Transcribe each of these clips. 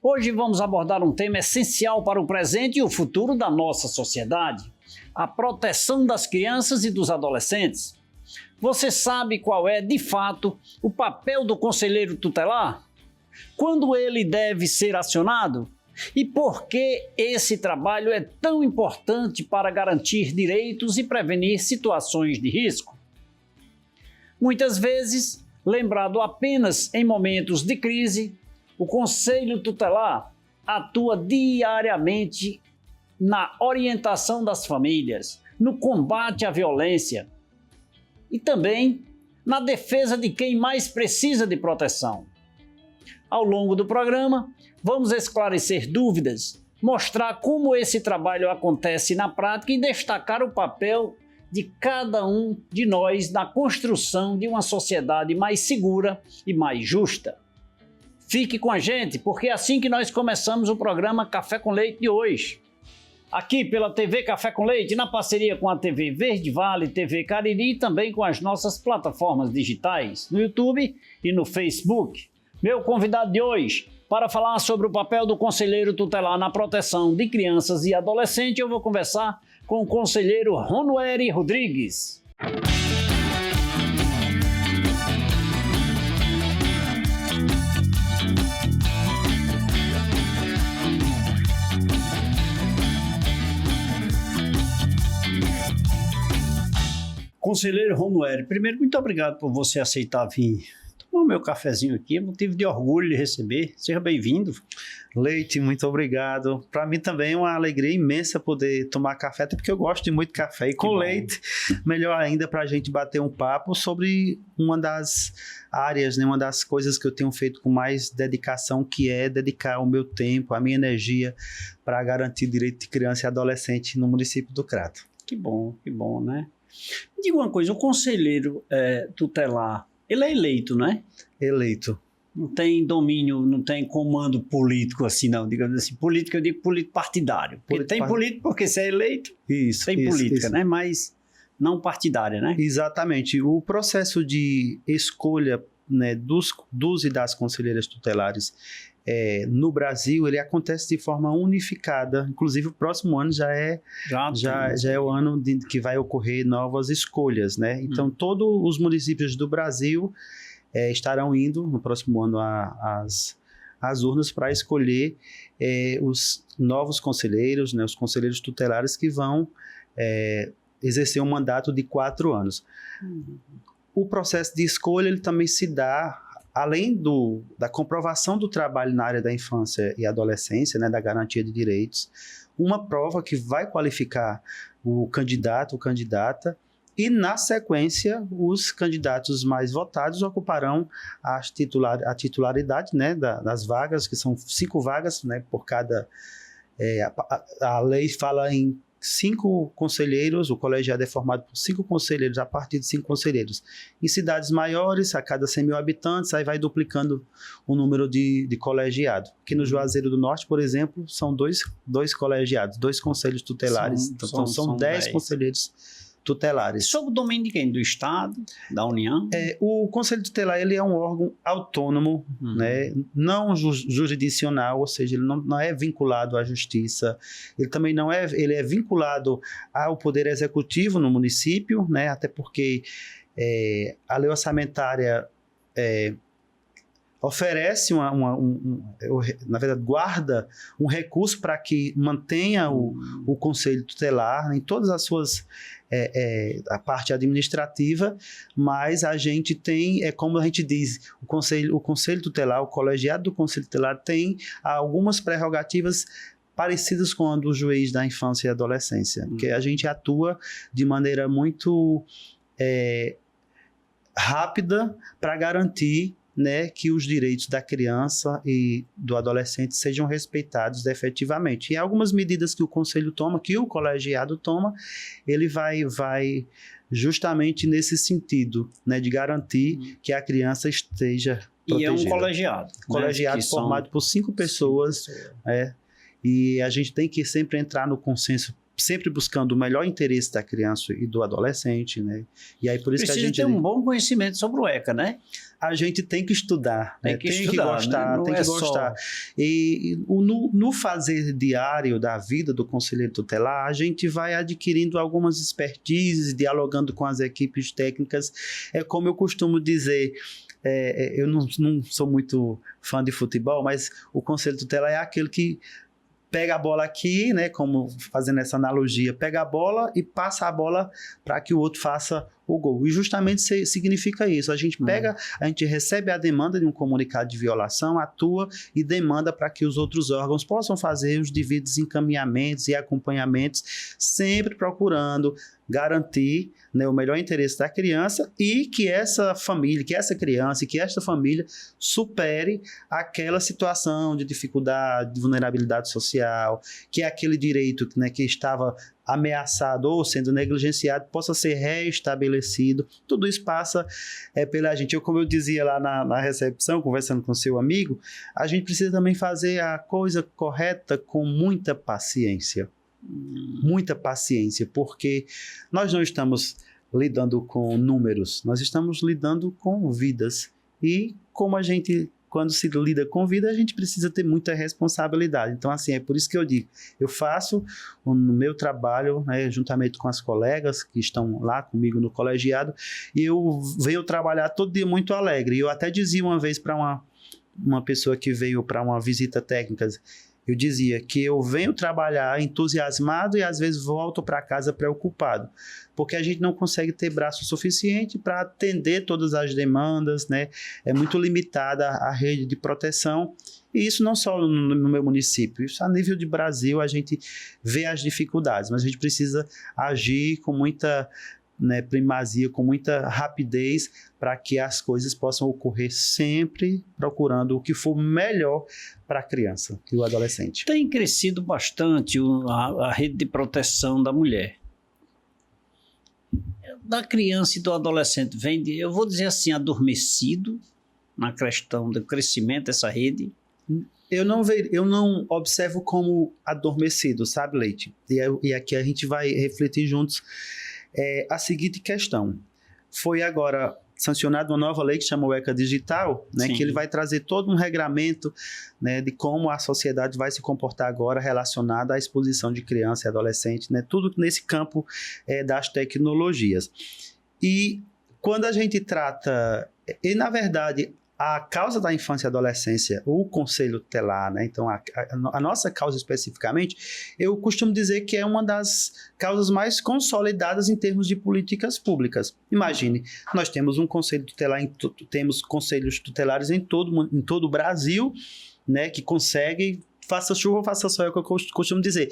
Hoje vamos abordar um tema essencial para o presente e o futuro da nossa sociedade: a proteção das crianças e dos adolescentes. Você sabe qual é, de fato, o papel do conselheiro tutelar? Quando ele deve ser acionado? E por que esse trabalho é tão importante para garantir direitos e prevenir situações de risco? Muitas vezes, lembrado apenas em momentos de crise, o Conselho Tutelar atua diariamente na orientação das famílias, no combate à violência e também na defesa de quem mais precisa de proteção. Ao longo do programa, vamos esclarecer dúvidas, mostrar como esse trabalho acontece na prática e destacar o papel de cada um de nós na construção de uma sociedade mais segura e mais justa. Fique com a gente, porque é assim que nós começamos o programa Café com Leite de hoje. Aqui pela TV Café com Leite, na parceria com a TV Verde Vale, TV Cariri e também com as nossas plataformas digitais, no YouTube e no Facebook. Meu convidado de hoje, para falar sobre o papel do conselheiro tutelar na proteção de crianças e adolescentes, eu vou conversar com o conselheiro Ronueri Rodrigues. Conselheiro Ronueri, primeiro, muito obrigado por você aceitar vir tomar o meu cafezinho aqui. É motivo de orgulho de receber. Seja bem-vindo. Leite, muito obrigado. Para mim também é uma alegria imensa poder tomar café, até porque eu gosto de muito café. E com leite, melhor ainda para a gente bater um papo sobre uma das áreas, né, uma das coisas que eu tenho feito com mais dedicação, que é dedicar o meu tempo, a minha energia para garantir o direito de criança e adolescente no município do Crato. Que bom, né? Me diga uma coisa, o conselheiro tutelar, ele é eleito, né? Eleito. Não tem domínio, não tem comando político assim, não. Digamos assim, político, eu digo político partidário. Tem político porque se é eleito, tem política, né? Mas não partidária, né? Exatamente. O processo de escolha, né, dos e das conselheiras tutelares no Brasil, ele acontece de forma unificada. Inclusive, o próximo ano já é o ano que vai ocorrer novas escolhas, né? Então, todos os municípios do Brasil estarão indo no próximo ano às urnas para escolher os novos conselheiros, né, os conselheiros tutelares que vão exercer um mandato de 4 anos. O processo de escolha ele também se dá, além da comprovação do trabalho na área da infância e adolescência, né, da garantia de direitos, uma prova que vai qualificar o candidato ou candidata. E, na sequência, os candidatos mais votados ocuparão a titularidade, né, das vagas, que são 5 vagas, né, por cada... a lei fala em 5 conselheiros, o colegiado é formado por 5 conselheiros, a partir de 5 conselheiros. Em cidades maiores, a cada 100 mil habitantes, aí vai duplicando o número de colegiado. Aqui no Juazeiro do Norte, por exemplo, são 2 colegiados, 2 conselhos tutelares. Então, são 10 conselheiros tutelares. Sob o domínio de quem? Do Estado? Da União? O Conselho Tutelar ele é um órgão autônomo, né, não jurisdicional, ou seja, ele não é vinculado à Justiça, ele também não é, ele é vinculado ao Poder Executivo no município, né, até porque a lei orçamentária oferece na verdade, guarda um recurso para que mantenha o Conselho Tutelar em todas as suas a parte administrativa, mas a gente tem, como a gente diz, o Conselho Tutelar, o colegiado do Conselho Tutelar tem algumas prerrogativas parecidas com a do juiz da infância e adolescência, porque a gente atua de maneira muito rápida para garantir, né, que os direitos da criança e do adolescente sejam respeitados efetivamente. E algumas medidas que o Conselho toma, que o colegiado toma, ele vai justamente nesse sentido, né, de garantir que a criança esteja protegida. E é um colegiado. Colegiado, né, formado por 5 pessoas. E a gente tem que sempre entrar no consenso sempre buscando o melhor interesse da criança e do adolescente, né? E aí por isso que a gente ter um bom conhecimento sobre o ECA, né? A gente tem que estudar, né? Tem que gostar, né? Tem que gostar. E no fazer diário da vida do conselheiro tutelar, a gente vai adquirindo algumas expertises, dialogando com as equipes técnicas. É como eu costumo dizer, eu não sou muito fã de futebol, mas o conselho tutelar é aquele que pega a bola aqui, né, como fazendo essa analogia, pega a bola e passa a bola para que o outro faça o gol. E justamente significa isso. A gente pega, a gente recebe a demanda de um comunicado de violação, atua e demanda para que os outros órgãos possam fazer os devidos encaminhamentos e acompanhamentos, sempre procurando garantir, né, o melhor interesse da criança e que essa família, que essa criança e que esta família supere aquela situação de dificuldade, de vulnerabilidade social, que é aquele direito, né, que estava ameaçado ou sendo negligenciado possa ser reestabelecido. Tudo isso passa pela gente. Como eu dizia lá na recepção, conversando com seu amigo, a gente precisa também fazer a coisa correta com muita paciência. Muita paciência, porque nós não estamos lidando com números, nós estamos lidando com vidas. E como a gente, quando se lida com vida, a gente precisa ter muita responsabilidade. Então, assim, é por isso que eu digo, eu faço no meu trabalho, né, juntamente com as colegas que estão lá comigo no colegiado, e eu venho trabalhar todo dia muito alegre. E eu até dizia uma vez para uma pessoa que veio para uma visita técnica, eu dizia que eu venho trabalhar entusiasmado e às vezes volto para casa preocupado, porque a gente não consegue ter braço suficiente para atender todas as demandas, né? É muito limitada a rede de proteção, e isso não só no meu município, isso a nível de Brasil a gente vê as dificuldades, mas a gente precisa agir com muita, né, primazia, com muita rapidez, para que as coisas possam ocorrer sempre procurando o que for melhor para a criança e o adolescente. Tem crescido bastante a rede de proteção da mulher. Da criança e do adolescente vem, eu vou dizer assim, adormecido na questão do crescimento dessa rede. Eu não observo como adormecido, sabe, Leite? E aqui a gente vai refletir juntos a seguinte questão. Foi agora sancionada uma nova lei que chama o ECA Digital, né, que ele vai trazer todo um regramento, né, de como a sociedade vai se comportar agora relacionada à exposição de criança e adolescente, né, tudo nesse campo das tecnologias. E quando a gente trata, e na verdade, a causa da infância e adolescência, o conselho tutelar, né? Então a nossa causa especificamente, eu costumo dizer que é uma das causas mais consolidadas em termos de políticas públicas. Imagine, nós temos um conselho tutelar, temos conselhos tutelares em todo o Brasil, né? Que conseguem, faça chuva, faça sol, é o que eu costumo dizer.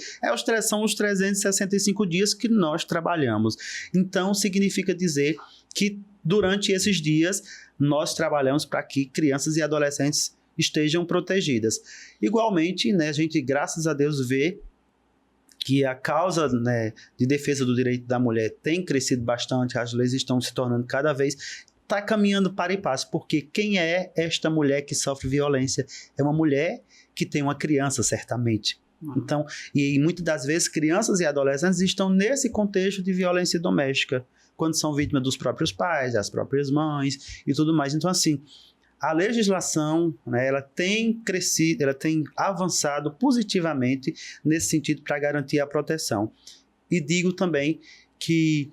São os 365 dias que nós trabalhamos. Então, significa dizer que durante esses dias nós trabalhamos para que crianças e adolescentes estejam protegidas. Igualmente, né, a gente, graças a Deus, vê que a causa, né, de defesa do direito da mulher tem crescido bastante, as leis estão se tornando cada vez, está caminhando para e passo, porque quem é esta mulher que sofre violência? É uma mulher que tem uma criança, certamente. Então, e muitas das vezes crianças e adolescentes estão nesse contexto de violência doméstica, quando são vítimas dos próprios pais, das próprias mães e tudo mais. Então, assim, a legislação, né, ela tem crescido, ela tem avançado positivamente nesse sentido para garantir a proteção. E digo também que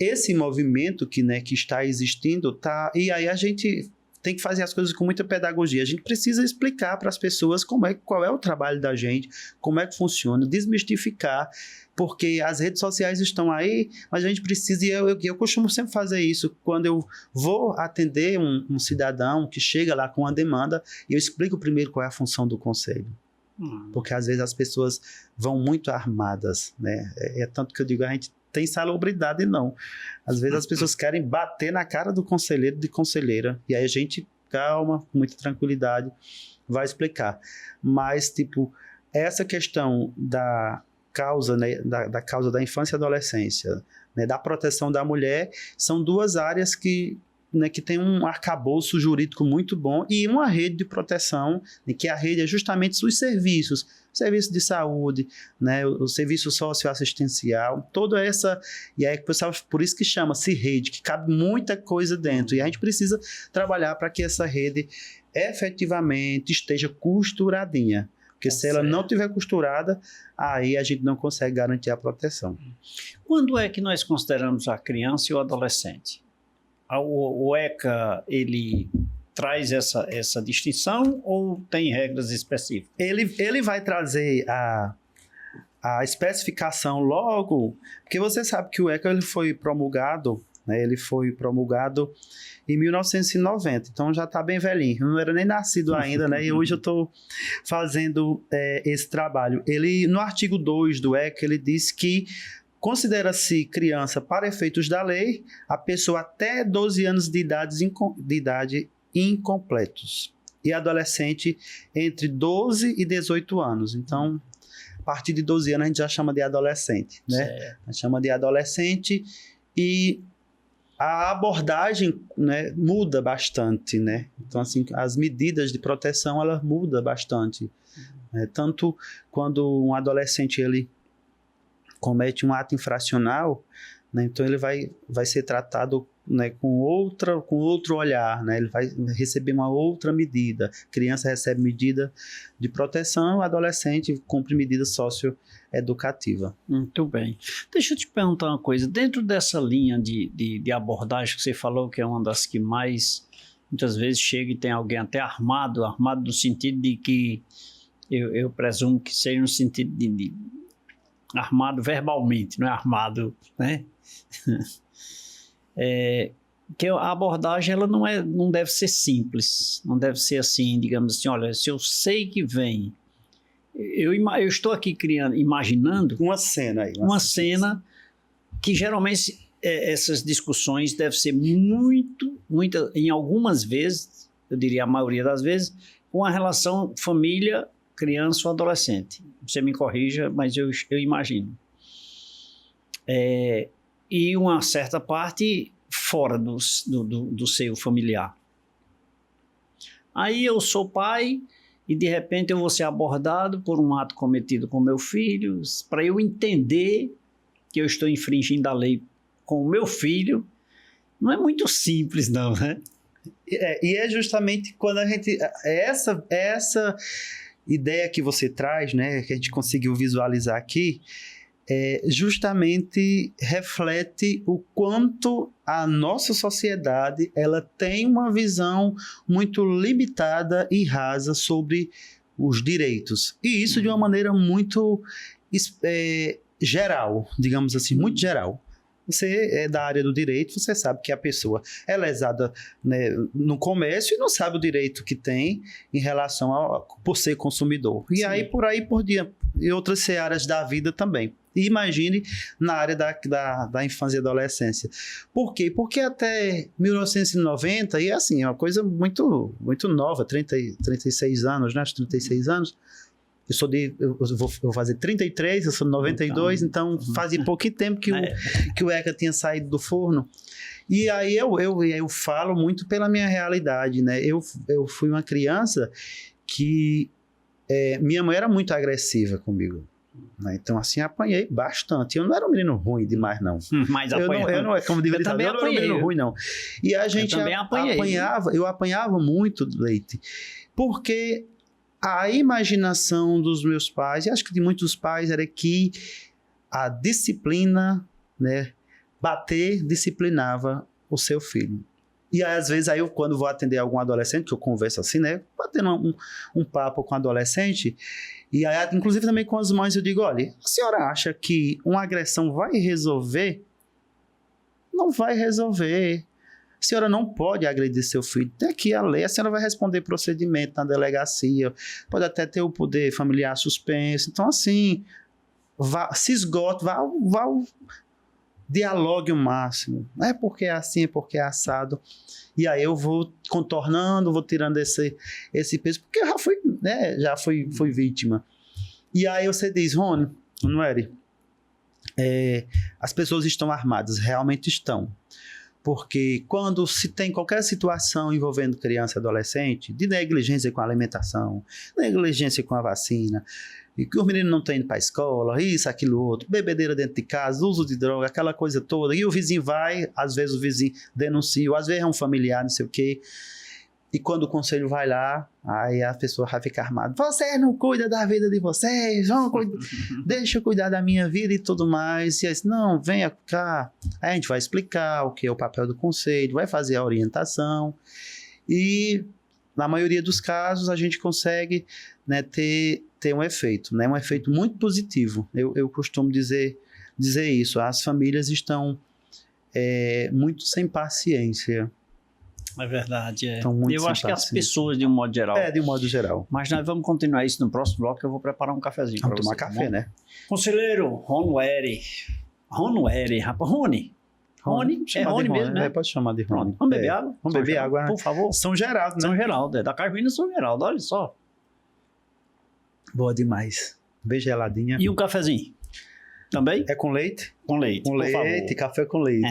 esse movimento que está existindo, e aí a gente tem que fazer as coisas com muita pedagogia. A gente precisa explicar para as pessoas qual é o trabalho da gente, como é que funciona, desmistificar, porque as redes sociais estão aí, mas a gente precisa, e eu costumo sempre fazer isso, quando eu vou atender um cidadão que chega lá com uma demanda, eu explico primeiro qual é a função do conselho. Porque às vezes as pessoas vão muito armadas, né? É tanto que eu digo, a gente tem salubridade, não. Às vezes as pessoas querem bater na cara do conselheiro, de conselheira, e aí a gente, calma, com muita tranquilidade, vai explicar. Mas, essa questão da causa, né, da causa da infância e adolescência, né, da proteção da mulher, são duas áreas que né, que tem um arcabouço jurídico muito bom e uma rede de proteção, né, que a rede é justamente os serviços, serviço de saúde, né, o serviço socioassistencial, toda essa, e aí pessoal, por isso que chama-se rede, que cabe muita coisa dentro, e a gente precisa trabalhar para que essa rede efetivamente esteja costuradinha, porque se ela não estiver costurada, aí a gente não consegue garantir a proteção. Quando é que nós consideramos a criança e o adolescente? O ECA, ele traz essa distinção ou tem regras específicas? Ele vai trazer a especificação logo, porque você sabe que o ECA ele foi promulgado, né, em 1990, então já está bem velhinho. Eu não era nem nascido ainda, né? E hoje eu estou fazendo esse trabalho. Ele, no artigo 2 do ECA, ele diz que considera-se criança para efeitos da lei a pessoa até 12 anos de idade incompletos e adolescente entre 12 e 18 anos. Então, a partir de 12 anos a gente já chama de adolescente, né? A gente chama de adolescente e a abordagem, né, muda bastante, né? Então, assim, as medidas de proteção, elas mudam bastante. Tanto quando um adolescente, ele comete um ato infracional, né, então ele vai ser tratado, né, com outro olhar, né? Ele vai receber uma outra medida. A criança recebe medida de proteção, o adolescente cumpre medida socioeducativa. Muito bem. Deixa eu te perguntar uma coisa. Dentro dessa linha de abordagem que você falou, que é uma das que mais, muitas vezes, chega e tem alguém até armado no sentido de que, eu presumo que seja no sentido de armado verbalmente, não é armado, né? Que a abordagem ela não deve ser simples, não deve ser assim, digamos assim, olha, se eu sei que vem, eu estou aqui imaginando uma cena aí, uma cena que geralmente essas discussões devem ser muita, em algumas vezes, eu diria a maioria das vezes, com a relação família, criança ou adolescente. Você me corrija, mas eu imagino. E uma certa parte fora do seio familiar. Aí eu sou pai e de repente eu vou ser abordado por um ato cometido com meu filho, para eu entender que eu estou infringindo a lei com o meu filho. Não é muito simples não, né? E é justamente quando a gente... Essa ideia que você traz, né, que a gente conseguiu visualizar aqui, justamente reflete o quanto a nossa sociedade ela tem uma visão muito limitada e rasa sobre os direitos. E isso de uma maneira muito geral, digamos assim, muito geral. Você é da área do direito, você sabe que a pessoa é lesada, né, no comércio e não sabe o direito que tem em relação por ser consumidor. E aí por diante, e outras searas da vida também. E imagine na área da infância e adolescência. Por quê? Porque até 1990, e assim, é uma coisa muito, muito nova, 36 anos, né? 36 anos. Eu vou fazer 33, eu sou de 92, então fazia pouquinho tempo que o ECA tinha saído do forno. E aí eu falo muito pela minha realidade, né? Eu fui uma criança que minha mãe era muito agressiva comigo. Né? Então, assim, apanhei bastante. Eu não era um menino ruim demais, não. Mas eu não como deveria estar, eu não era um menino ruim, não. E a gente eu apanhava muito, Leite, porque a imaginação dos meus pais, e acho que de muitos pais, era que a disciplina, né, bater disciplinava o seu filho. E aí, às vezes, quando vou atender algum adolescente, que eu converso assim, né, batendo um papo com adolescente, e aí, inclusive também com as mães, eu digo, olha, a senhora acha que uma agressão vai resolver? Não vai resolver. A senhora não pode agredir seu filho. Tem aqui a lei, a senhora vai responder procedimento na delegacia, pode até ter o poder familiar suspenso. Então, assim, se esgote, vá dialogue o máximo. Não é porque é assim, é porque é assado. E aí eu vou contornando, vou tirando esse peso, porque eu já fui vítima. E aí você diz, Rony, Noeri, as pessoas estão armadas, realmente estão. Porque quando se tem qualquer situação envolvendo criança e adolescente, de negligência com a alimentação, negligência com a vacina, e que os meninos não estão indo para a escola, isso, aquilo, outro, bebedeira dentro de casa, uso de droga, aquela coisa toda, e o vizinho vai, às vezes o vizinho denuncia, ou às vezes é um familiar, não sei o quê, e quando o conselho vai lá, aí a pessoa vai ficar armada, vocês não cuidam da vida de vocês, deixa eu cuidar da minha vida e tudo mais, e aí, não, venha cá, aí a gente vai explicar o que é o papel do conselho, vai fazer a orientação, e na maioria dos casos a gente consegue, né, ter um efeito, né, um efeito muito positivo. Eu costumo dizer isso, as famílias estão muito sem paciência. É verdade, é. Estão muito Eu sem acho que as paciência. pessoas, de um modo geral. De um modo geral. Mas nós vamos continuar isso no próximo bloco, que eu vou preparar um cafezinho para Vamos tomar você, café, tá, né? Conselheiro Ronueri, rapaz, Rony. Rony, é Rony mesmo, né? Pode chamar de Rony. Pronto, vamos beber água? Vamos beber água, por favor. São Geraldo, né? São Geraldo, da Carmina São Geraldo, olha só. Boa demais. Bem geladinha. E um cafezinho? Também? É com leite? Com leite, Com por leite, favor. café com leite.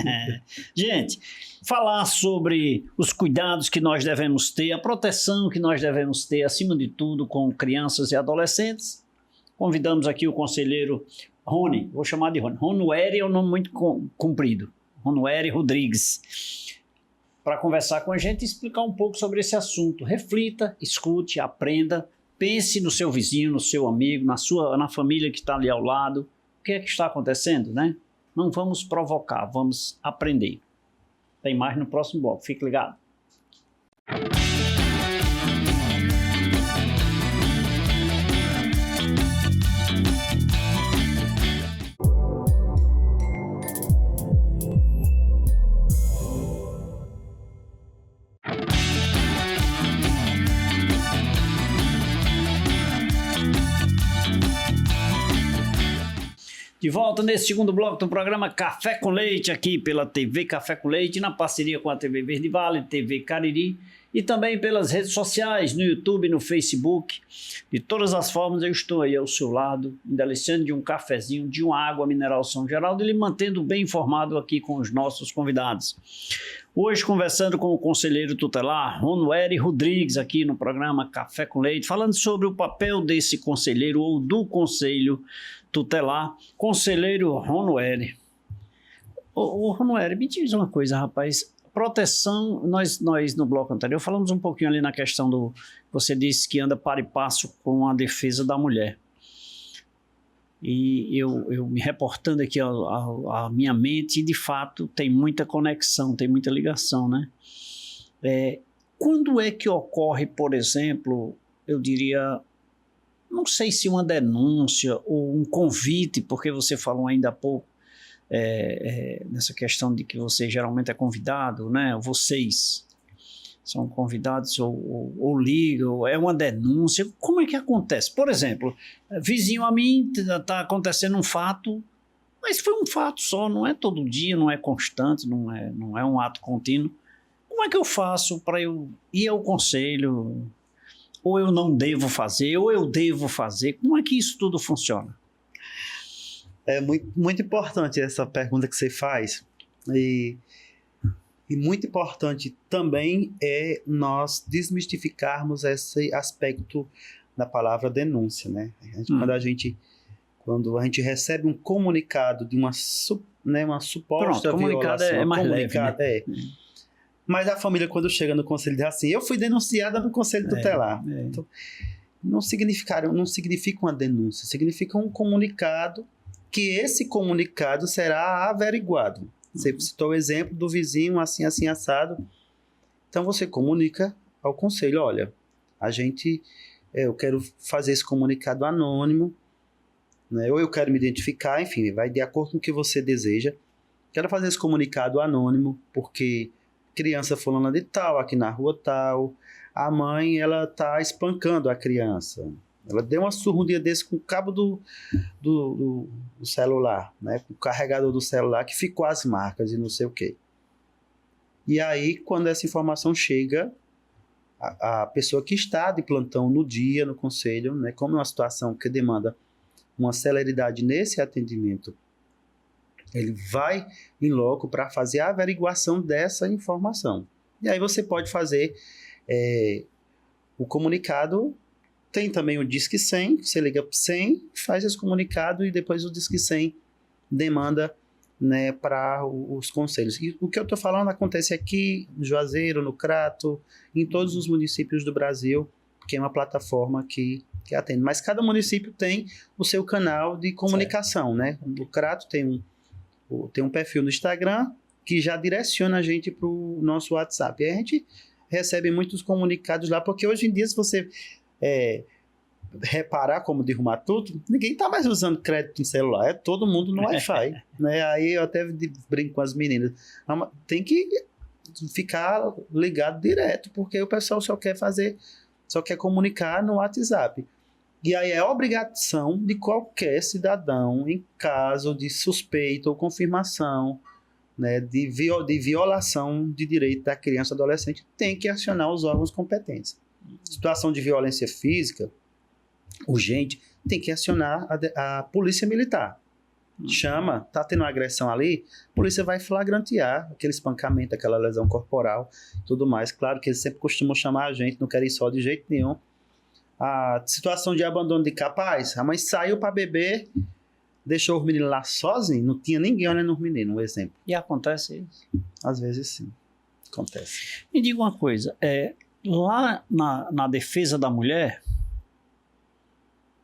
Gente, falar sobre os cuidados que nós devemos ter, a proteção que nós devemos ter, acima de tudo, com crianças e adolescentes. Convidamos aqui o conselheiro Rony, vou chamar de Rony. Ronueri é um nome muito comprido. Ronueri Rodrigues. Para conversar com a gente e explicar um pouco sobre esse assunto. Reflita, escute, aprenda, pense no seu vizinho, no seu amigo, na família que está ali ao lado. O que é que está acontecendo, né? Não vamos provocar, vamos aprender. Tem mais no próximo bloco, fique ligado. De volta nesse segundo bloco do programa Café com Leite, aqui pela TV Café com Leite, na parceria com a TV Verde Vale, TV Cariri, e também pelas redes sociais, no YouTube, no Facebook. De todas as formas, eu estou aí ao seu lado, me deliciando de um cafezinho, de uma água mineral São Geraldo, e lhe mantendo bem informado aqui com os nossos convidados. Hoje, conversando com o conselheiro tutelar, Ronueri Rodrigues, aqui no programa Café com Leite, falando sobre o papel desse conselheiro ou do conselho tutelar, conselheiro Ronueri. Ô Ronueri, me diz uma coisa, rapaz. Proteção, nós no bloco anterior falamos um pouquinho ali na questão do... Você disse que anda para e passo com a defesa da mulher. E eu me reportando aqui a minha mente, de fato, tem muita conexão, tem muita ligação, né? Quando é que ocorre, por exemplo, eu diria... Não sei se uma denúncia ou um convite, porque você falou ainda há pouco nessa questão de que você geralmente é convidado, né? Vocês são convidados ou ligam, é uma denúncia. Como é que acontece? Por exemplo, vizinho a mim está acontecendo um fato, mas foi um fato só, não é todo dia, não é constante, não é um ato contínuo. Como é que eu faço para eu ir ao conselho? Ou eu não devo fazer, ou eu devo fazer? Como é que isso tudo funciona? É muito, muito importante essa pergunta que você faz. E muito importante também é nós desmistificarmos esse aspecto da palavra denúncia, né? Quando a gente recebe um comunicado de uma suposta comunicado violação... é mais leve, né? Mas a família, quando chega no conselho, diz assim, eu fui denunciada no conselho tutelar. Então, não significa uma denúncia, significa um comunicado, que esse comunicado será averiguado. Você citou o exemplo do vizinho assim, assim, assado. Então, você comunica ao conselho, olha, eu quero fazer esse comunicado anônimo, né, ou eu quero me identificar, enfim, vai de acordo com o que você deseja. Quero fazer esse comunicado anônimo, porque... criança fulana de tal, aqui na rua tal, a mãe, ela tá espancando a criança. Ela deu uma surra um dia desse com o cabo do celular, né? Com o carregador do celular, que ficou as marcas e não sei o quê. E aí, quando essa informação chega, a pessoa que está de plantão no dia, no conselho, né? Como é uma situação que demanda uma celeridade nesse atendimento Ele vai em loco para fazer a averiguação dessa informação. E aí você pode fazer o comunicado. Tem também o Disque 100, você liga para 100, faz esse comunicado e depois o Disque 100 demanda, né, para os conselhos. E o que eu estou falando acontece aqui no Juazeiro, no Crato, em todos os municípios do Brasil, que é uma plataforma que atende. Mas cada município tem o seu canal de comunicação, né? O Crato tem um perfil no Instagram que já direciona a gente para o nosso WhatsApp. E a gente recebe muitos comunicados lá, porque hoje em dia, se você reparar, como diz o Matuto, ninguém está mais usando crédito em celular, é todo mundo no Wi-Fi. Né? Aí eu até brinco com as meninas, tem que ficar ligado direto, porque o pessoal só quer comunicar no WhatsApp. E aí é obrigação de qualquer cidadão, em caso de suspeita ou confirmação, né, de violação de direito da criança ou adolescente, tem que acionar os órgãos competentes. Situação de violência física urgente, tem que acionar a polícia militar. Chama, tá tendo uma agressão ali, a polícia vai flagrantear aquele espancamento, aquela lesão corporal, tudo mais. Claro que eles sempre costumam chamar a gente, não querem só de jeito nenhum. A situação de abandono de capaz, a mãe saiu para beber, deixou os meninos lá sozinhos, não tinha ninguém olhando os meninos, um exemplo. E acontece isso? Às vezes sim, acontece. Me diga uma coisa, lá na defesa da mulher,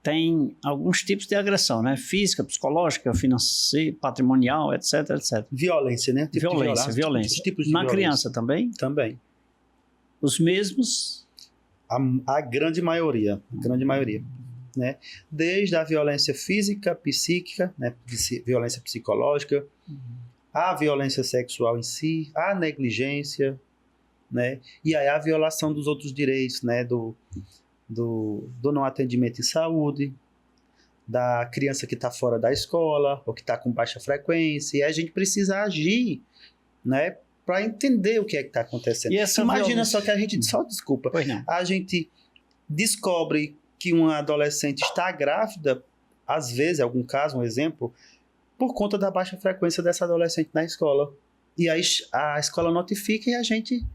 tem alguns tipos de agressão, né? Física, psicológica, financeira, patrimonial, etc, etc. Violência, né? Violência. Tipos de na violência. Criança também? Também. Os mesmos? A grande maioria, né? Desde a violência física, psíquica, né? Violência psicológica, a violência sexual em si, a negligência, né? E aí a violação dos outros direitos, né? Do não atendimento em saúde, da criança que está fora da escola, ou que está com baixa frequência, e a gente precisa agir, né, para entender o que é que está acontecendo. Imagina só que a gente, a gente descobre que uma adolescente está grávida, às vezes, em algum caso, um exemplo, por conta da baixa frequência dessa adolescente na escola. E aí a escola notifica e a gente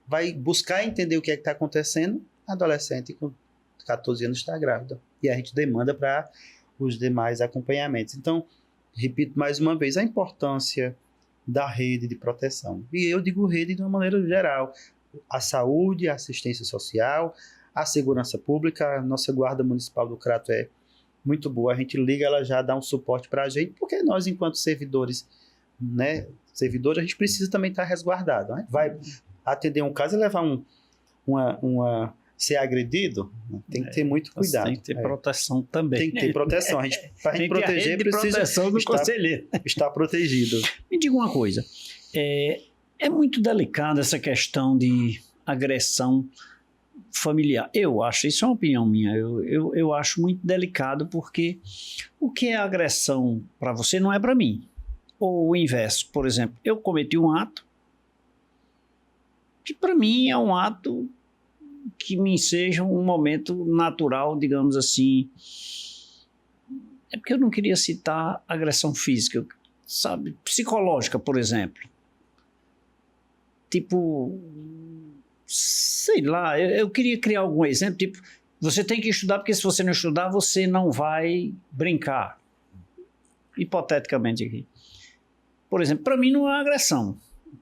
vai buscar entender o que é que está acontecendo. A adolescente com 14 anos está grávida. E a gente demanda para os demais acompanhamentos. Então, repito mais uma vez, a importância da rede de proteção. E eu digo rede de uma maneira geral. A saúde, a assistência social, a segurança pública. A nossa guarda municipal do Crato é muito boa. A gente liga, ela já dá um suporte para a gente, porque nós, enquanto servidores, né, a gente precisa também estar resguardado. Né? Vai atender um caso e levar ser agredido, tem que ter muito cuidado. Tem que ter proteção também. Tem que ter proteção. Para a gente proteger, precisa estar protegido. Me diga uma coisa, é muito delicada essa questão de agressão familiar. Eu acho, isso é uma opinião minha, eu acho muito delicado, porque o que é agressão para você não é para mim. Ou o inverso, por exemplo, eu cometi um ato que para mim é um ato que me seja um momento natural, digamos assim. É porque eu não queria citar agressão física, sabe? Psicológica, por exemplo. Tipo, sei lá, eu queria criar algum exemplo, tipo, você tem que estudar, porque se você não estudar, você não vai brincar. Hipoteticamente aqui. Por exemplo, para mim não é uma agressão.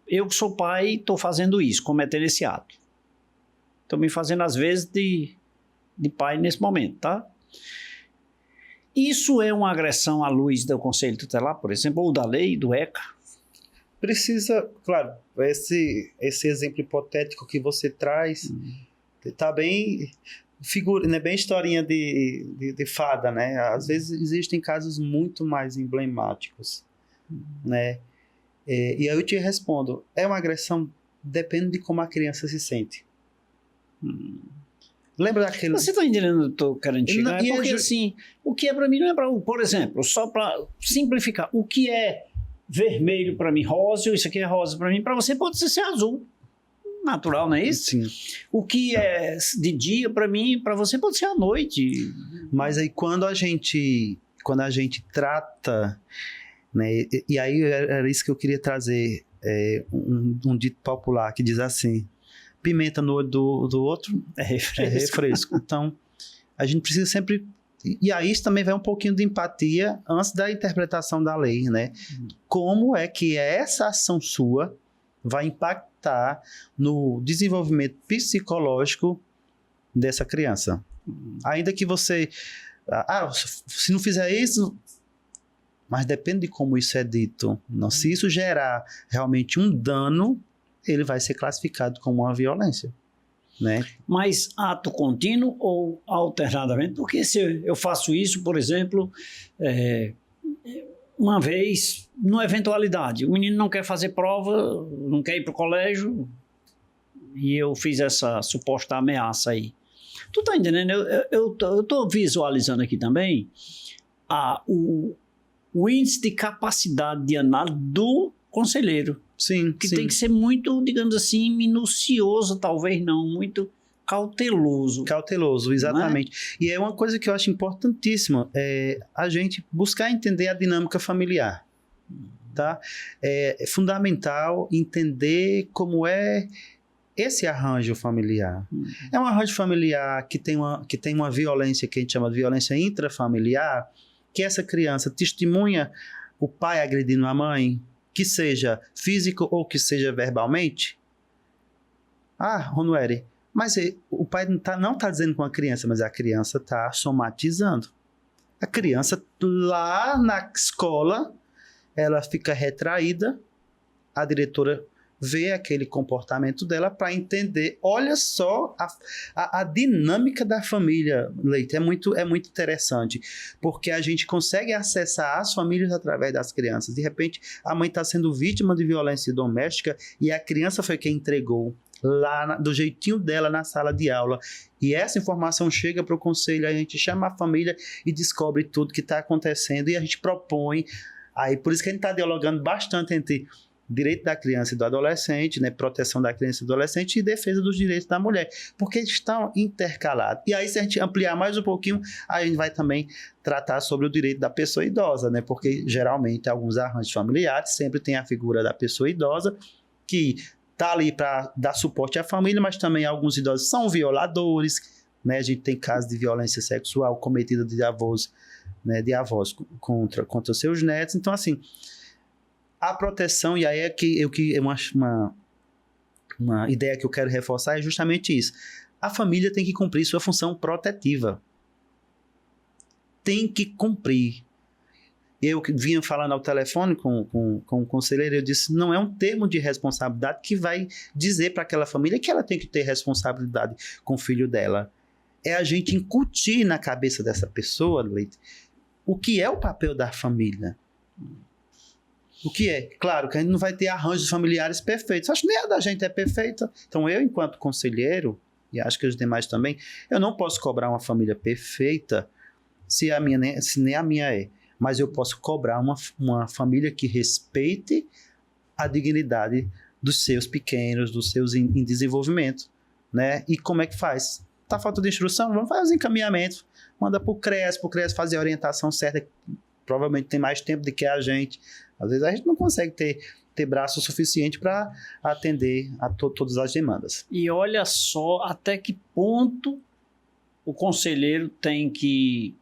Eu que sou pai, estou fazendo isso, cometendo esse ato. Estou me fazendo, às vezes, de pai nesse momento, tá? Isso é uma agressão à luz do Conselho Tutelar, por exemplo, ou da lei, do ECA? Precisa, claro, esse exemplo hipotético que você traz está bem figura, né, bem historinha de fada, né? Às vezes existem casos muito mais emblemáticos, né? E aí eu te respondo, é uma agressão, depende de como a criança se sente. Lembra daquele... Você está entendendo onde eu estou querendo chegar? Porque assim, o que é para mim não é para... Por exemplo, só para simplificar, o que é vermelho para mim, rosa, isso aqui é rosa para mim, para você pode ser azul. Natural, não é isso? Sim. O que é de dia para mim, para você pode ser à noite. Mas aí quando a gente trata, né? E aí era isso que eu queria trazer, um dito popular que diz assim: pimenta no olho do outro É refresco. é refresco. Então, a gente precisa sempre... E aí isso também vai um pouquinho de empatia antes da interpretação da lei, né? Como é que essa ação sua vai impactar no desenvolvimento psicológico dessa criança? Ainda que você... se não fizer isso... Mas depende de como isso é dito. Não, se isso gerar realmente um dano, ele vai ser classificado como uma violência, né? Mas ato contínuo ou alternadamente? Porque se eu faço isso, por exemplo, uma vez, numa eventualidade, o menino não quer fazer prova, não quer ir para o colégio, e eu fiz essa suposta ameaça aí. Tu tá entendendo? Eu tô visualizando aqui também o índice de capacidade de análise do conselheiro. Sim, Que sim. tem que ser muito, digamos assim, minucioso, talvez não, muito cauteloso. Cauteloso, exatamente. E é uma coisa que eu acho importantíssima, a gente buscar entender a dinâmica familiar, tá? É fundamental entender como é esse arranjo familiar. É um arranjo familiar que tem uma violência que a gente chama de violência intrafamiliar, que essa criança testemunha o pai agredindo a mãe, que seja físico ou que seja verbalmente. Ronueri, mas o pai não tá dizendo com a criança, mas a criança está somatizando. A criança lá na escola, ela fica retraída, a diretora vê aquele comportamento dela para entender. Olha só a dinâmica da família, Leite, é muito interessante, porque a gente consegue acessar as famílias através das crianças. De repente, a mãe está sendo vítima de violência doméstica e a criança foi quem entregou lá do jeitinho dela na sala de aula, e essa informação chega para o conselho, a gente chama a família e descobre tudo que está acontecendo, e a gente propõe, aí por isso que a gente está dialogando bastante entre direito da criança e do adolescente, né, proteção da criança e do adolescente e defesa dos direitos da mulher, porque eles estão intercalados. E aí, se a gente ampliar mais um pouquinho, a gente vai também tratar sobre o direito da pessoa idosa, né, porque geralmente alguns arranjos familiares sempre tem a figura da pessoa idosa que está ali para dar suporte à família, mas também alguns idosos são violadores, né, a gente tem casos de violência sexual cometida de avós, né, de avós contra seus netos. Então, assim, a proteção, e aí uma ideia que eu quero reforçar é justamente isso. A família tem que cumprir sua função protetiva. Tem que cumprir. Eu vinha falando ao telefone com o conselheiro, eu disse, não é um termo de responsabilidade que vai dizer para aquela família que ela tem que ter responsabilidade com o filho dela. É a gente incutir na cabeça dessa pessoa, Leite, o que é o papel da família. O que é? Claro que a gente não vai ter arranjos familiares perfeitos. Acho que nem a da gente é perfeita. Então, eu, enquanto conselheiro, e acho que os demais também, eu não posso cobrar uma família perfeita se nem a minha é. Mas eu posso cobrar uma família que respeite a dignidade dos seus pequenos, dos seus em desenvolvimento, né? E como é que faz? Tá falta de instrução? Vamos fazer os encaminhamentos. Manda para o CREAS fazer a orientação certa. Provavelmente tem mais tempo do que a gente. Às vezes a gente não consegue ter braço suficiente para atender a todas as demandas. E olha só até que ponto o conselheiro tem que...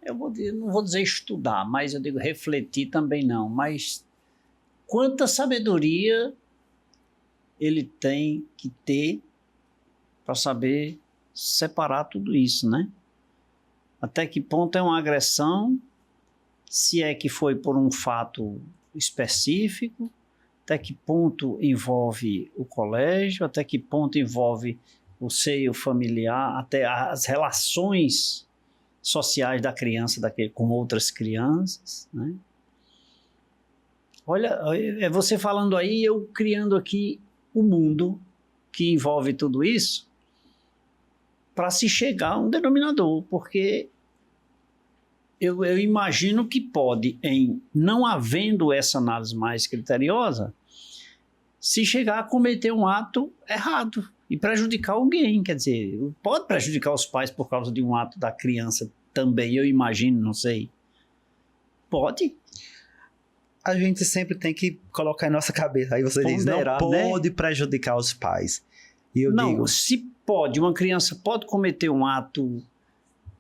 não vou dizer estudar, mas eu digo refletir também não. Mas quanta sabedoria ele tem que ter para saber separar tudo isso, né? Até que ponto é uma agressão, se é que foi por um fato específico, até que ponto envolve o colégio, até que ponto envolve o seio familiar, até as relações sociais da criança com outras crianças, né? Olha, é você falando aí, eu criando aqui o mundo que envolve tudo isso para se chegar a um denominador, porque eu imagino que pode, em não havendo essa análise mais criteriosa, se chegar a cometer um ato errado e prejudicar alguém. Quer dizer, pode prejudicar os pais por causa de um ato da criança também, eu imagino, não sei. Pode. A gente sempre tem que colocar em nossa cabeça. Aí você diz, não pode prejudicar os pais. E eu digo... se pode, uma criança pode cometer um ato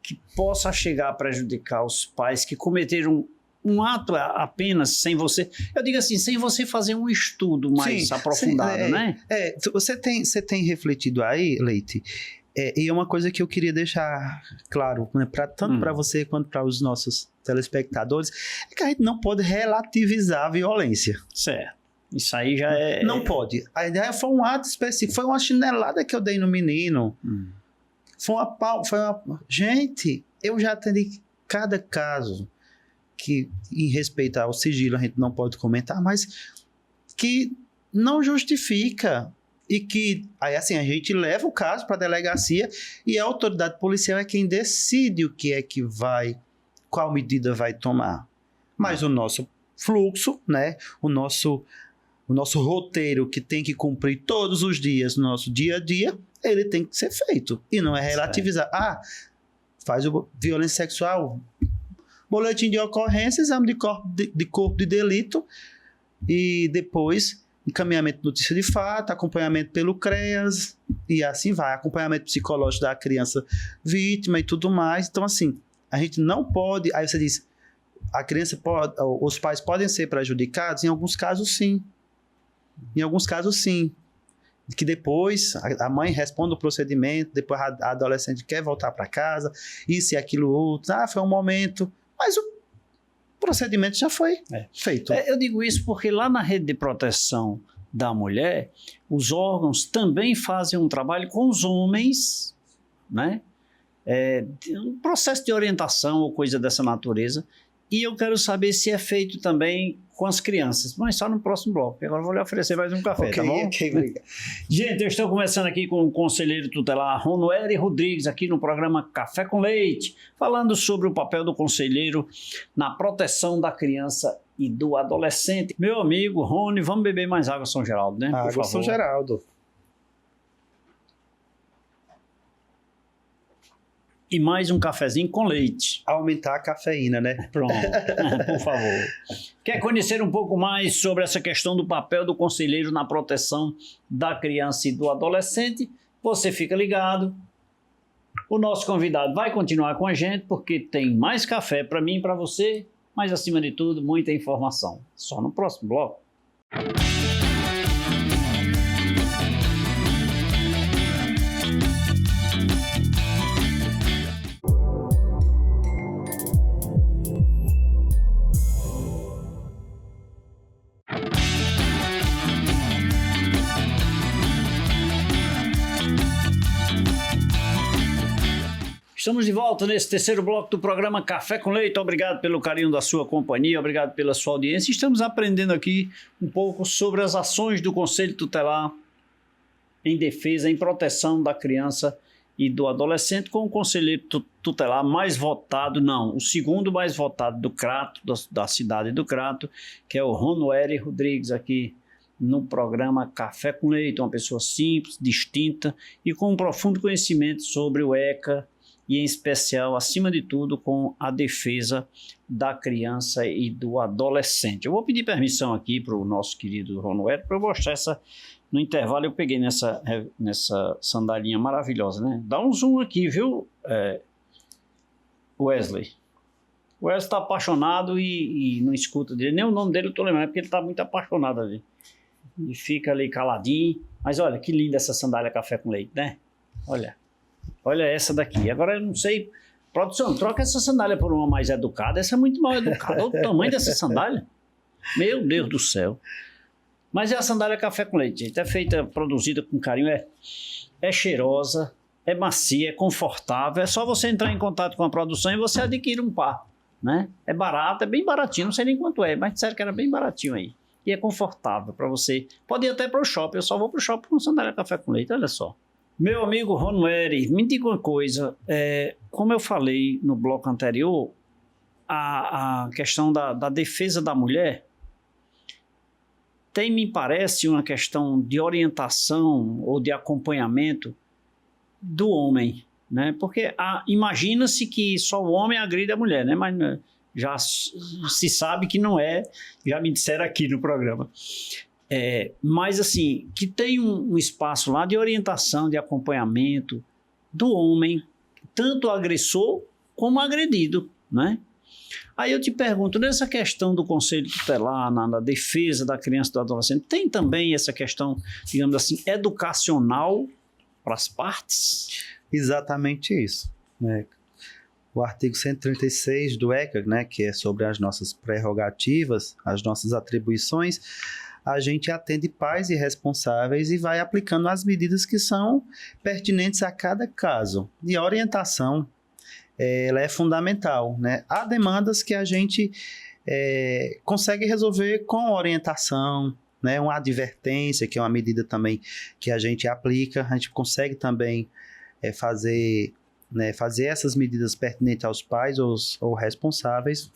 que possa chegar a prejudicar os pais que cometeram um ato apenas sem você... Eu digo assim, sem você fazer um estudo mais aprofundado, né? Você tem refletido aí, Leite... e é uma coisa que eu queria deixar claro, né, tanto para você quanto para os nossos telespectadores, é que a gente não pode relativizar a violência. Certo. Isso aí já é... Não pode. A ideia foi um ato específico, foi uma chinelada que eu dei no menino. Foi uma... Gente, eu já atendi cada caso que, em respeito ao sigilo, a gente não pode comentar, mas que não justifica... E que, aí assim, a gente leva o caso para a delegacia e a autoridade policial é quem decide o que é que vai, qual medida vai tomar. Mas o nosso fluxo, né, o nosso roteiro que tem que cumprir todos os dias no nosso dia a dia, ele tem que ser feito. E não é relativizar. Faz violência sexual, boletim de ocorrência, exame de corpo de delito e depois... encaminhamento de notícia de fato, acompanhamento pelo CREAS e assim vai, acompanhamento psicológico da criança vítima e tudo mais. Então, assim, a gente não pode... Aí você diz, a criança pode, os pais podem ser prejudicados? Em alguns casos, sim. Em alguns casos, sim. Que depois a mãe responde o procedimento, depois a adolescente quer voltar para casa, isso e aquilo outro. Foi um momento... Mas o procedimento já foi feito. Eu digo isso porque lá na rede de proteção da mulher, os órgãos também fazem um trabalho com os homens, né? Um processo de orientação ou coisa dessa natureza. E eu quero saber se é feito também com as crianças, mas só no próximo bloco. Agora eu vou lhe oferecer mais um café, tá bom? Ok, obrigado. Gente, eu estou conversando aqui com o conselheiro tutelar Ronoéry Rodrigues, aqui no programa Café com Leite, falando sobre o papel do conselheiro na proteção da criança e do adolescente. Meu amigo Rony, vamos beber mais água São Geraldo, né? Água São Geraldo. E mais um cafezinho com leite. Aumentar a cafeína, né? Pronto, por favor. Quer conhecer um pouco mais sobre essa questão do papel do conselheiro na proteção da criança e do adolescente? Você fica ligado. O nosso convidado vai continuar com a gente porque tem mais café para mim e para você, mas acima de tudo, muita informação. Só no próximo bloco. Estamos de volta nesse terceiro bloco do programa Café com Leite. Obrigado pelo carinho da sua companhia, obrigado pela sua audiência. Estamos aprendendo aqui um pouco sobre as ações do Conselho Tutelar em defesa, em proteção da criança e do adolescente, com o conselheiro tutelar mais votado, não, o segundo mais votado do Crato, da cidade do Crato, que é o Ronoéry Rodrigues, aqui no programa Café com Leite, uma pessoa simples, distinta e com um profundo conhecimento sobre o ECA, e em especial, acima de tudo, com a defesa da criança e do adolescente. Eu vou pedir permissão aqui para o nosso querido Ronoéry para eu mostrar essa... No intervalo eu peguei nessa sandalinha maravilhosa, né? Dá um zoom aqui, viu, Wesley? O Wesley está apaixonado e não escuta dele. Nem o nome dele eu estou lembrando, porque ele está muito apaixonado ali. E fica ali caladinho. Mas olha, que linda essa sandália Café com Leite, né? Olha essa daqui. Agora eu não sei... Produção, troca essa sandália por uma mais educada. Essa é muito mal educada. Olha o tamanho dessa sandália. Meu Deus do céu. Mas é a sandália Café com Leite, gente. É feita, produzida com carinho. É cheirosa, é macia, é confortável. É só você entrar em contato com a produção e você adquire um par, né? É barato, é bem baratinho. Não sei nem quanto é, mas disseram que era bem baratinho aí. E é confortável para você. Pode ir até para o shopping. Eu só vou para o shopping com sandália Café com Leite. Olha só. Meu amigo Ronoéry, me diga uma coisa, como eu falei no bloco anterior, a questão da defesa da mulher tem, me parece, uma questão de orientação ou de acompanhamento do homem, né? Porque imagina-se que só o homem agride a mulher, né? Mas já se sabe que não é, já me disseram aqui no programa. Mas assim, que tem um espaço lá de orientação, de acompanhamento do homem, tanto o agressor como o agredido, né? Aí eu te pergunto, nessa questão do conselho tutelar, na defesa da criança e do adolescente, tem também essa questão, digamos assim, educacional para as partes? Exatamente isso, né? O artigo 136 do ECA, né, que é sobre as nossas prerrogativas, as nossas atribuições, a gente atende pais e responsáveis e vai aplicando as medidas que são pertinentes a cada caso. E a orientação, ela é fundamental, né? Há demandas que a gente consegue resolver com orientação, né? Uma advertência, que é uma medida também que a gente aplica, a gente consegue também fazer essas medidas pertinentes aos pais ou responsáveis,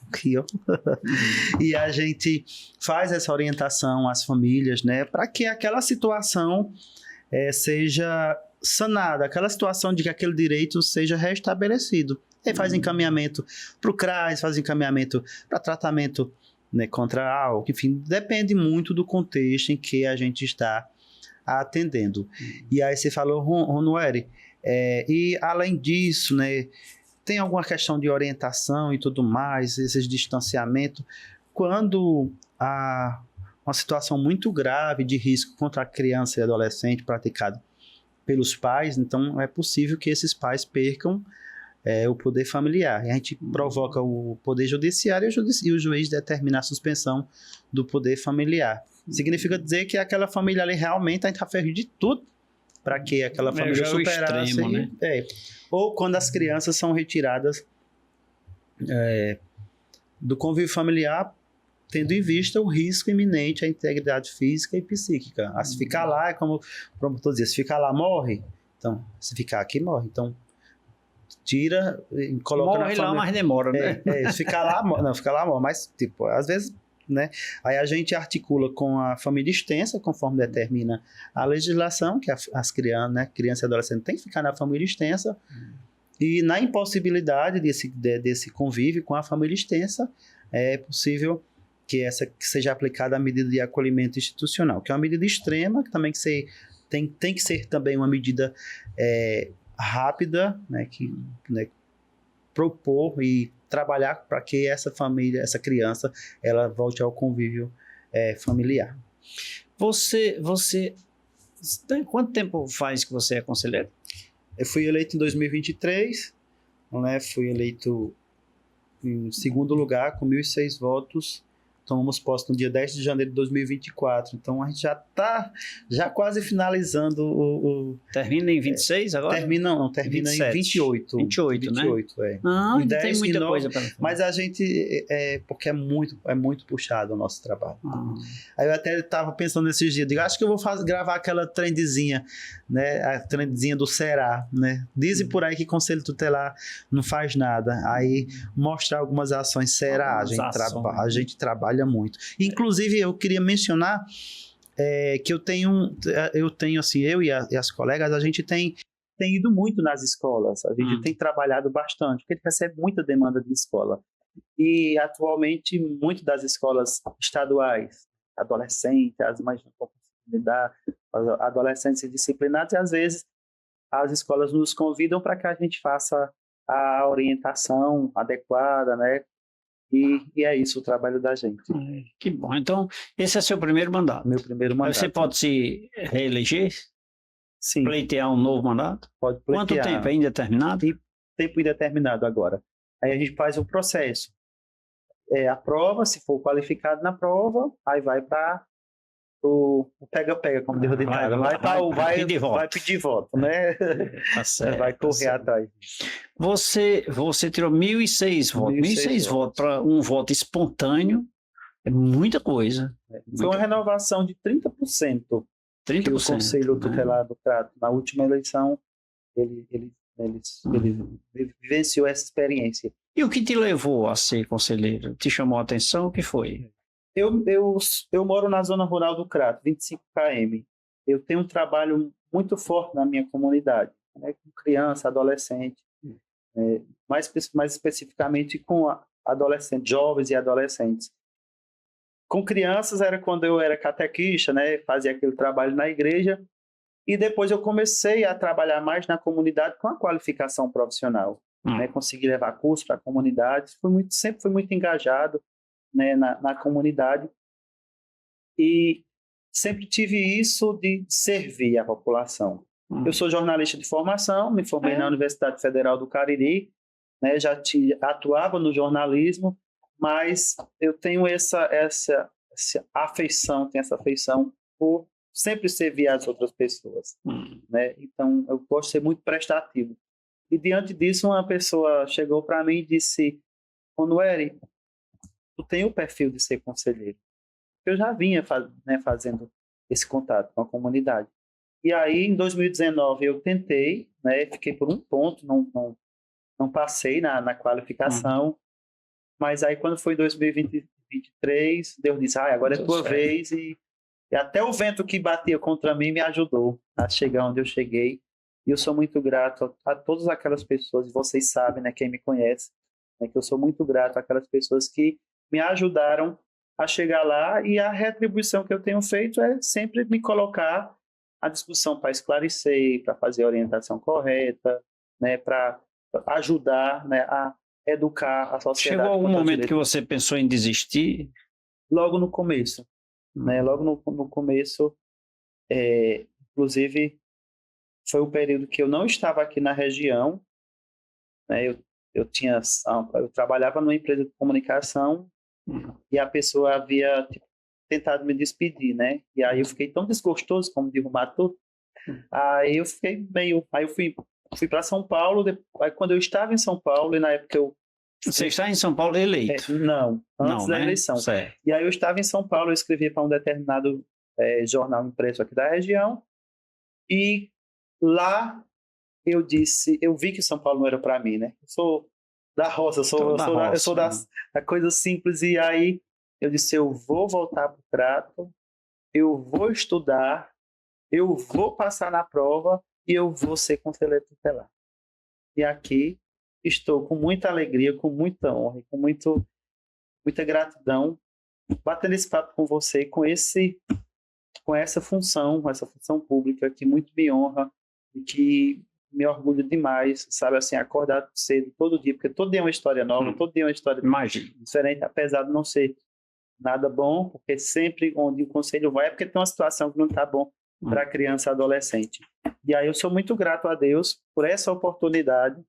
e a gente faz essa orientação às famílias, né, para que aquela situação seja sanada, aquela situação de que aquele direito seja restabelecido. E faz encaminhamento para o CRAS, faz encaminhamento para tratamento, né, contra álcool, enfim, depende muito do contexto em que a gente está atendendo. E aí você falou, Ronueri, e além disso, né, tem alguma questão de orientação e tudo mais, esses distanciamentos, quando há uma situação muito grave de risco contra a criança e adolescente praticado pelos pais, então é possível que esses pais percam o poder familiar. E a gente provoca o poder judiciário e o juiz determina a suspensão do poder familiar. Significa dizer que aquela família ali realmente está ferro de tudo para que aquela família superasse. Extremo, né? Ou quando as crianças são retiradas do convívio familiar, tendo em vista o risco iminente à integridade física e psíquica. Se ficar lá, é como o promotor dizia, se ficar lá, morre. Então, se ficar aqui, morre. Então, tira e coloca morre na família. Lá, mas demora, né? Se ficar lá, não, ficar lá, morre. Mas, tipo, às vezes, né? Aí a gente articula com a família extensa, conforme determina a legislação, que as crianças, né, criança e adolescente tem que ficar na família extensa, e na impossibilidade desse convívio com a família extensa, é possível que seja aplicada a medida de acolhimento institucional, que é uma medida extrema, que também tem que ser também uma medida rápida, né, que propor e trabalhar para que essa família, essa criança, ela volte ao convívio familiar. Você quanto tempo faz que você é conselheiro? Eu fui eleito em 2023, né? Fui eleito em segundo lugar com 1.006 votos. Tomamos posse no dia 10 de janeiro de 2024. Então, a gente já está quase finalizando o... Termina em 26 agora? Termina em 28. 28, né? 28, ainda tem muita coisa para fazer. Mas a gente... porque é muito puxado o nosso trabalho. Aí eu até estava pensando nesses dias, digo, acho que eu vou gravar aquela trendzinha, né? A trendzinha do Será, né? Dizem por aí que Conselho Tutelar não faz nada. Aí mostrar algumas ações. Será? A gente trabalha muito. Inclusive, eu queria mencionar que eu tenho assim, eu e as colegas, a gente tem ido muito nas escolas, a gente tem trabalhado bastante, porque a gente recebe muita demanda de escola. E, atualmente, muitas das escolas estaduais, adolescentes, as mais com possibilidade, adolescentes disciplinados, e às vezes as escolas nos convidam para que a gente faça a orientação adequada, né? E é isso o trabalho da gente. Que bom. Então, esse é seu primeiro mandato? Meu primeiro mandato. Você pode se reeleger? Sim. Pleitear um novo mandato? Pode pleitear. Quanto tempo? É indeterminado? Tempo indeterminado agora. Aí a gente faz o processo. A prova, se for qualificado na prova, aí vai para o pega-pega, como Deus ditado. Vai pedir voto, né? Tá certo, vai correr atrás. Você tirou 1.006 votos. 1.006 votos para um voto espontâneo é muita coisa. Foi uma renovação de 30%. 30%. Que o Conselho Tutelar do Crato, na última eleição, ele vivenciou essa experiência. E o que te levou a ser conselheiro? Te chamou a atenção? O que foi? Eu moro na zona rural do Crato, 25 km. Eu tenho um trabalho muito forte na minha comunidade, né, com criança, adolescente, mais especificamente com adolescentes, jovens e adolescentes. Com crianças era quando eu era catequista, né? Fazia aquele trabalho na igreja. E depois eu comecei a trabalhar mais na comunidade com a qualificação profissional. Né? Consegui levar curso para a comunidade. Sempre fui muito engajado, né, na comunidade. E sempre tive isso de servir a população. Eu sou jornalista de formação, me formei na Universidade Federal do Cariri, né? Já atuava no jornalismo, mas eu tenho essa afeição por sempre servir as outras pessoas, né? Então, eu gosto de ser muito prestativo. E, diante disso, uma pessoa chegou para mim e disse: Onueri, tu tem o perfil de ser conselheiro. Eu já vinha fazendo esse contato com a comunidade. E aí, em 2019, eu tentei, né? Fiquei por um ponto, não passei na qualificação. Mas aí, quando foi em 2023, Deus disse: agora é tua vez. E até o vento que batia contra mim me ajudou a chegar onde eu cheguei. E eu sou muito grato a todas aquelas pessoas, e vocês sabem, né, quem me conhece, né, que eu sou muito grato àquelas pessoas que me ajudaram a chegar lá, e a retribuição que eu tenho feito é sempre me colocar à disposição para esclarecer, para fazer a orientação correta, né, para ajudar, né, a educar a sociedade. Chegou algum momento que você pensou em desistir? Logo no começo. Né? Logo no começo, inclusive, foi o período que eu não estava aqui na região, né? Eu trabalhava numa empresa de comunicação e a pessoa havia tentado me despedir, né? E aí eu fiquei tão desgostoso, como diz o Mato, aí eu fiquei aí eu fui para São Paulo. Aí quando eu estava em São Paulo, e na época Você está em São Paulo eleito? Não, antes da eleição. Certo. E aí eu estava em São Paulo, eu escrevi para um determinado jornal impresso aqui da região, e lá eu vi que São Paulo não era para mim, né? Eu sou da roça, eu sou da coisa simples, e aí eu disse: eu vou voltar para o Crato, eu vou estudar, eu vou passar na prova e eu vou ser conselheiro tutelar. E aqui estou com muita alegria, com muita honra, com muita gratidão, batendo esse papo com você, com essa função pública que muito me honra e que me orgulho demais, sabe, assim, acordar cedo todo dia, porque todo dia é uma história nova, todo dia é uma história diferente, apesar de não ser nada bom, porque sempre onde o conselho vai é porque tem uma situação que não está bom para criança e adolescente. E aí eu sou muito grato a Deus por essa oportunidade,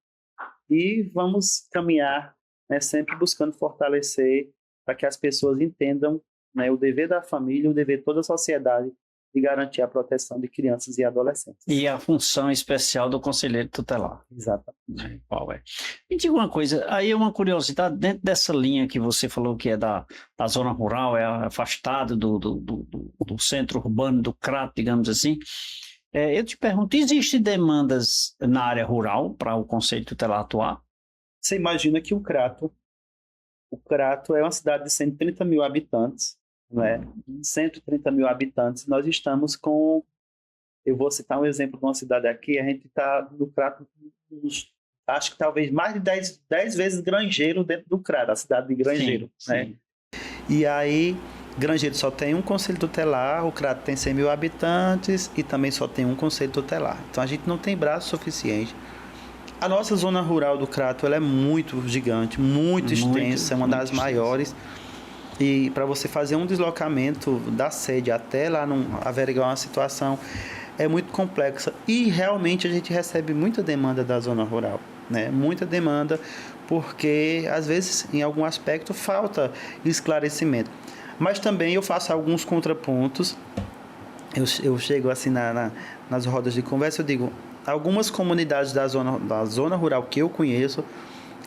e vamos caminhar, né, sempre buscando fortalecer para que as pessoas entendam, né, o dever da família, o dever de toda a sociedade de garantir a proteção de crianças e adolescentes. E a função especial do conselheiro tutelar. Exatamente. Qual é? Me diga uma coisa, aí é uma curiosidade, dentro dessa linha que você falou que é da zona rural, é afastado do centro urbano, do Crato, digamos assim, eu te pergunto, existem demandas na área rural para o Conselho Tutelar atuar? Você imagina que o Crato é uma cidade de 130 mil habitantes, né? 130 mil habitantes. Nós estamos com... Eu vou citar um exemplo de uma cidade aqui. A gente está no Crato, acho que talvez mais de 10 vezes Grangeiro dentro do Crato, a cidade de Grangeiro. Sim, né? Sim. E aí, Grangeiro só tem um conselho tutelar, o Crato tem 100 mil habitantes e também só tem um conselho tutelar. Então a gente não tem braço suficiente. A nossa zona rural do Crato, ela é muito gigante, muito extensa, é uma das maiores. E para você fazer um deslocamento da sede até lá averiguar uma situação é muito complexa. E realmente a gente recebe muita demanda da zona rural, né? Muita demanda, porque às vezes em algum aspecto falta esclarecimento. Mas também eu faço alguns contrapontos. Eu chego assim nas rodas de conversa, eu digo: algumas comunidades da zona rural que eu conheço,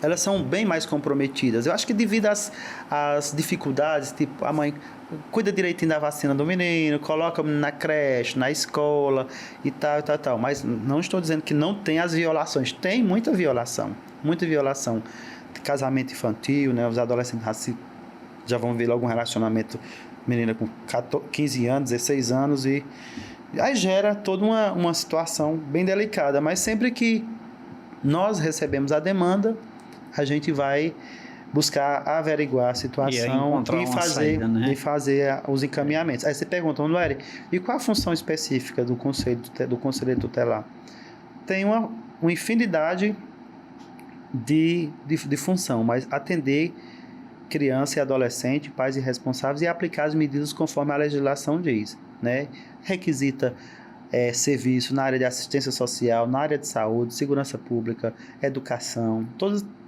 elas são bem mais comprometidas. Eu acho que devido às dificuldades, tipo, a mãe cuida direitinho da vacina do menino, coloca na creche, na escola e tal. Mas não estou dizendo que não tem as violações. Tem muita violação de casamento infantil, né? Os adolescentes já vão ver logo um relacionamento, menina com 15 anos, 16 anos, e aí gera toda uma situação bem delicada. Mas sempre que nós recebemos a demanda, a gente vai buscar averiguar a situação e fazer os encaminhamentos. Aí você pergunta, Manuel, e qual a função específica do conselheiro tutelar? Tem uma infinidade de função, mas atender criança e adolescente, pais irresponsáveis e aplicar as medidas conforme a legislação diz, né? Requisita serviço na área de assistência social, na área de saúde, segurança pública, educação,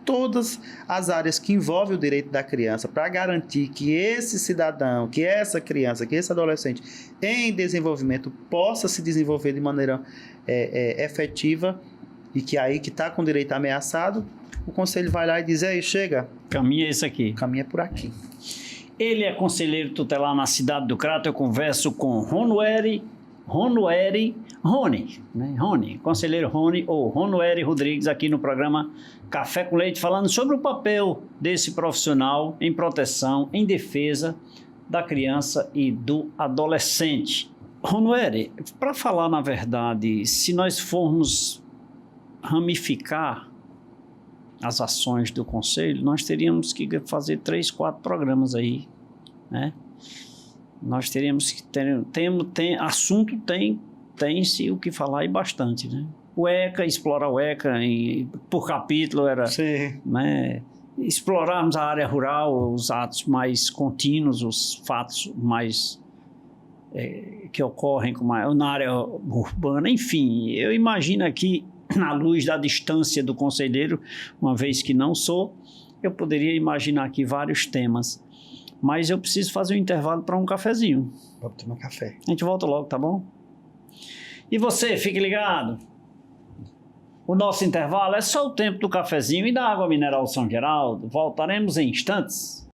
todas as áreas que envolvem o direito da criança, para garantir que esse cidadão, que essa criança, que esse adolescente em desenvolvimento possa se desenvolver de maneira efetiva e que aí que está com o direito ameaçado, o conselho vai lá e diz, aí chega. Caminha isso aqui. Caminha por aqui. Ele é conselheiro tutelar na cidade do Crato. Eu converso com Rony, conselheiro Rony, ou Ronueri Rodrigues, aqui no programa Café com Leite, falando sobre o papel desse profissional em proteção, em defesa da criança e do adolescente. Ronueri, para falar na verdade, se nós formos ramificar as ações do conselho, nós teríamos que fazer 3, 4 programas aí, né? Nós teríamos que assunto tem-se o que falar e bastante, né? O ECA, explorar o ECA por capítulo era, né, explorarmos a área rural, os atos mais contínuos, os fatos mais que ocorrem na área urbana, enfim, eu imagino aqui, à luz da distância do conselheiro, uma vez que não sou, eu poderia imaginar aqui vários temas. Mas eu preciso fazer um intervalo para um cafezinho. Vamos tomar café. A gente volta logo, tá bom? E você, fique ligado. O nosso intervalo é só o tempo do cafezinho e da água mineral São Geraldo. Voltaremos em instantes.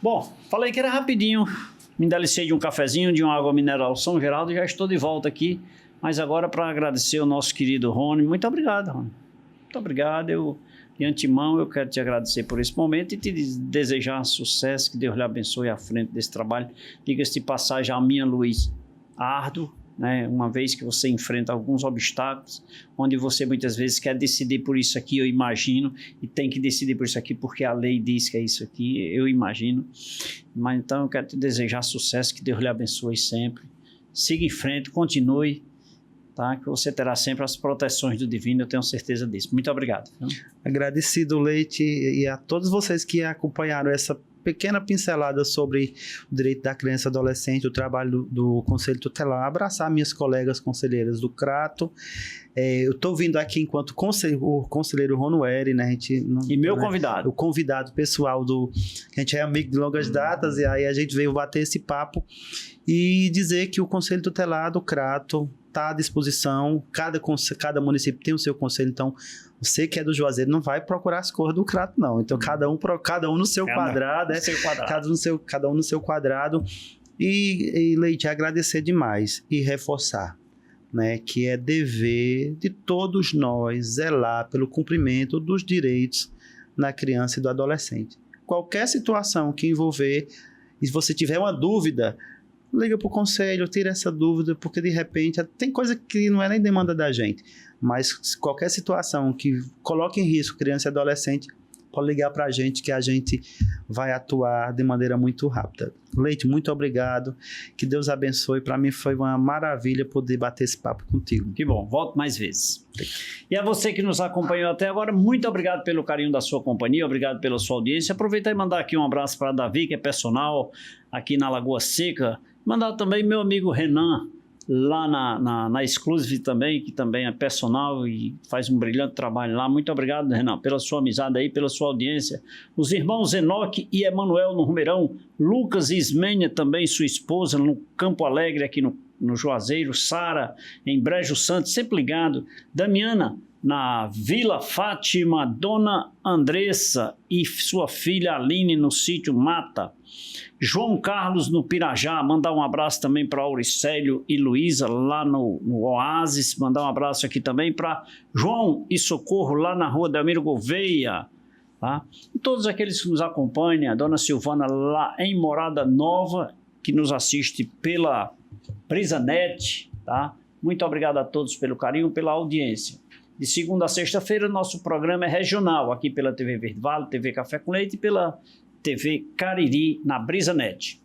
Bom, falei que era rapidinho, me delicei de um cafezinho, de uma água mineral São Geraldo e já estou de volta aqui, mas agora para agradecer o nosso querido Rony. Muito obrigado, Rony. Muito obrigado. De antemão, eu quero te agradecer por esse momento e te desejar sucesso, que Deus lhe abençoe à frente desse trabalho. Diga-se de passagem, a minha luz árduo, né? Uma vez que você enfrenta alguns obstáculos, onde você muitas vezes quer decidir por isso aqui, eu imagino, e tem que decidir por isso aqui porque a lei diz que é isso aqui, eu imagino. Mas então eu quero te desejar sucesso, que Deus lhe abençoe sempre. Siga em frente, continue, tá? Que você terá sempre as proteções do divino, eu tenho certeza disso. Muito obrigado. Agradecido, Leite, e a todos vocês que acompanharam essa pequena pincelada sobre o direito da criança e adolescente, o trabalho do Conselho Tutelar, abraçar minhas colegas conselheiras do Crato. Eu estou vindo aqui enquanto o conselheiro Ronueri, né? Meu convidado. O convidado pessoal a gente é amigo de longas datas, e aí a gente veio bater esse papo e dizer que o Conselho Tutelar do Crato está à disposição, cada município tem o seu conselho, então você que é do Juazeiro não vai procurar as cores do Crato, não. Então cada um no seu quadrado, cada um no seu quadrado. E Leite, agradecer demais e reforçar, né, que é dever de todos nós zelar pelo cumprimento dos direitos da criança e do adolescente. Qualquer situação que envolver, e se você tiver uma dúvida, liga para o conselho, tira essa dúvida, porque de repente tem coisa que não é nem demanda da gente, mas qualquer situação que coloque em risco criança e adolescente, pode ligar para a gente que a gente vai atuar de maneira muito rápida. Leite, muito obrigado, que Deus abençoe, para mim foi uma maravilha poder bater esse papo contigo. Que bom, volto mais vezes. E a você que nos acompanhou até agora, muito obrigado pelo carinho da sua companhia, obrigado pela sua audiência. Aproveitar e mandar aqui um abraço para Davi, que é personal aqui na Lagoa Seca. Mandar também meu amigo Renan, lá na Exclusive também, que também é personal e faz um brilhante trabalho lá. Muito obrigado, Renan, pela sua amizade aí, pela sua audiência. Os irmãos Enoque e Emanuel no Rumeirão, Lucas e Ismênia também, sua esposa, no Campo Alegre, aqui no Juazeiro, Sara, em Brejo Santo, sempre ligado. Damiana, na Vila Fátima, Dona Andressa e sua filha Aline no sítio Mata. João Carlos no Pirajá, mandar um abraço também para Auricélio e Luísa lá no Oásis, mandar um abraço aqui também para João e Socorro lá na rua Delmiro Gouveia, tá? E todos aqueles que nos acompanham, a Dona Silvana lá em Morada Nova, que nos assiste pela BrisaNet, tá? Muito obrigado a todos pelo carinho, pela audiência. De segunda a sexta-feira, nosso programa é regional, aqui pela TV Verde Vale, TV Café com Leite e pela TV Cariri, na BrisaNet.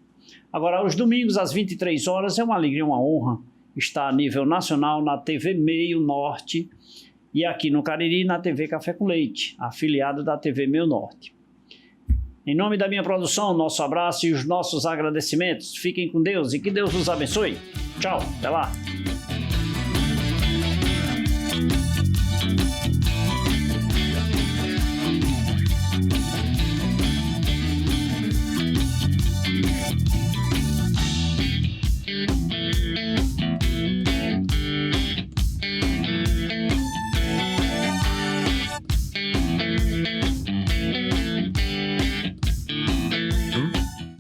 Agora, aos domingos, às 23 horas, é uma alegria, uma honra estar a nível nacional na TV Meio Norte e aqui no Cariri, na TV Café com Leite, afiliada da TV Meio Norte. Em nome da minha produção, nosso abraço e os nossos agradecimentos. Fiquem com Deus e que Deus nos abençoe. Tchau, até lá.